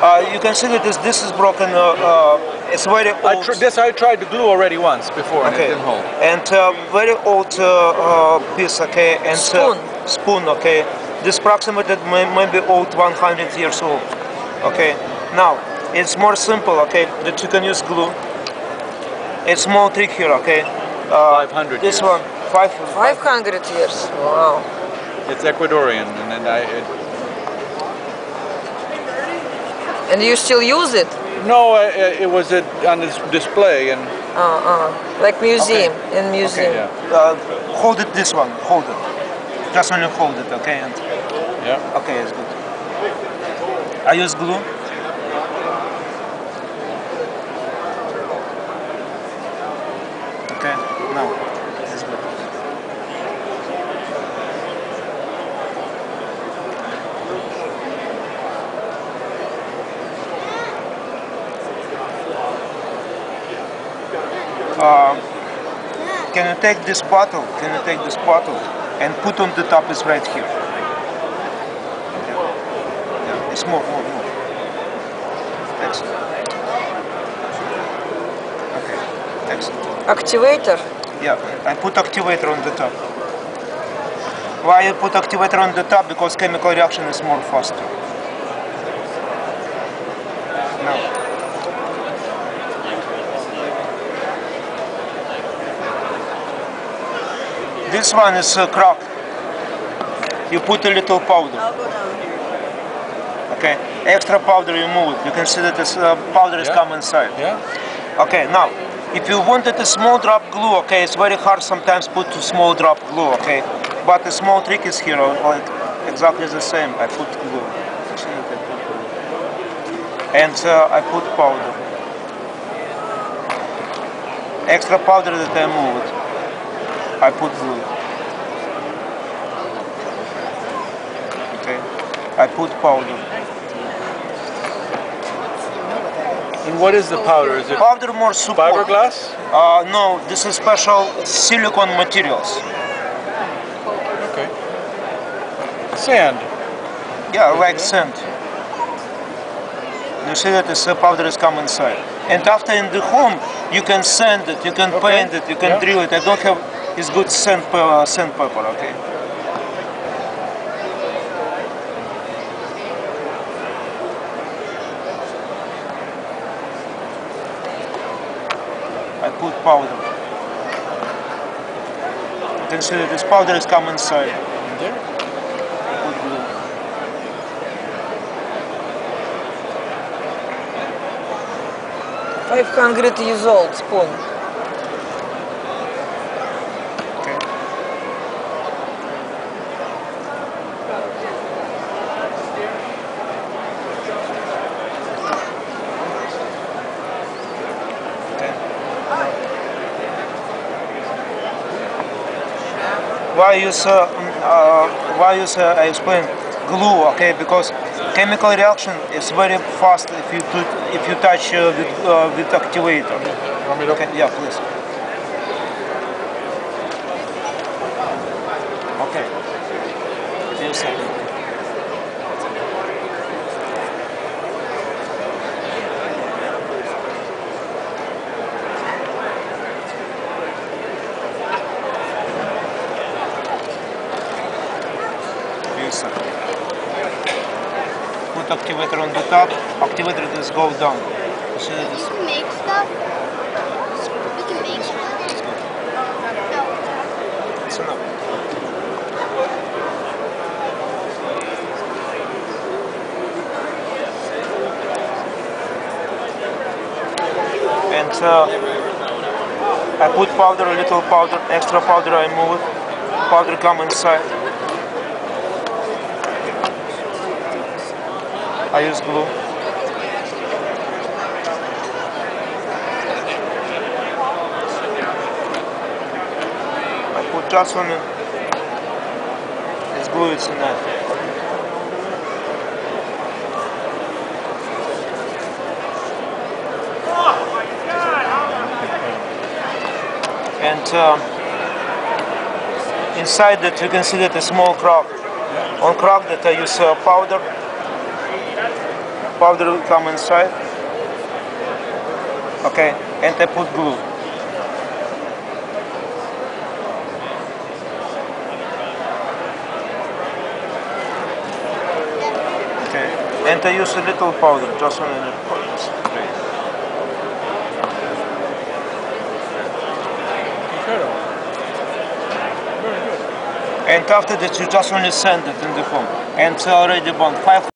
You can see that this is broken. It's very old. I tried to glue already once before, and it didn't hold. And very old piece, okay, and spoon, okay. This approximately maybe old 100 years old, okay. Now it's more simple, okay, that you can use glue. It's small trick here, okay. 500 this years. one, 500 years. Wow. It's Ecuadorian, and And you still use it? no, it was on this display, and Like museum, in museum. okay, yeah. hold it, this one, hold it. Just only hold it, okay, and Yeah. okay, it's good. I use glue. Okay, now it's good. Can you take this bottle? Can you take this bottle and put on the top? Is right here. Yeah, it's more. Excellent. Okay, excellent. Activator? Yeah, I put activator on the top. Why I put activator on the top? Because chemical reaction is more faster. Now. This one is crack. You put a little powder. I'll go down here. Okay, extra powder you move it. You can see that this powder is coming inside. Yeah. Okay, now, if you wanted a small drop glue, okay, it's very hard sometimes put a small drop glue, okay, but the small trick is here, like exactly the same. I put glue. See, I put glue. And I put powder. Extra powder that I move it. I put glue. Okay, I put powder. And what is the powder? Is it Powder more support. fiberglass? No, this is special silicone materials. Okay. Sand. Yeah, like sand. You see that this powder is coming inside. And after in the home, you can sand it, you can paint it, you can drill it. I don't have. It's good sandpaper, okay? I put powder. You can see that this powder is coming inside. There. I put glue. 500 years old spoon. Okay. I explain glue, okay, because chemical reaction is very fast if you touch with activator. Want me to- Okay, yeah, please. Okay. Give me a second. Put activator on the top. Activator just go down. You see that this? You can make stuff. You can make stuff. It's enough. And I put powder, a little powder, extra powder. I move it. Powder come inside. I use glue. I put just on it. It's glue, it's enough. And inside that you can see that a small crack. On crack that I use powder. powder will come inside. Okay, and I put glue. Okay, and I use a little powder, just on the points. And after that, you just only sand it in the foam, and it's already bound. 5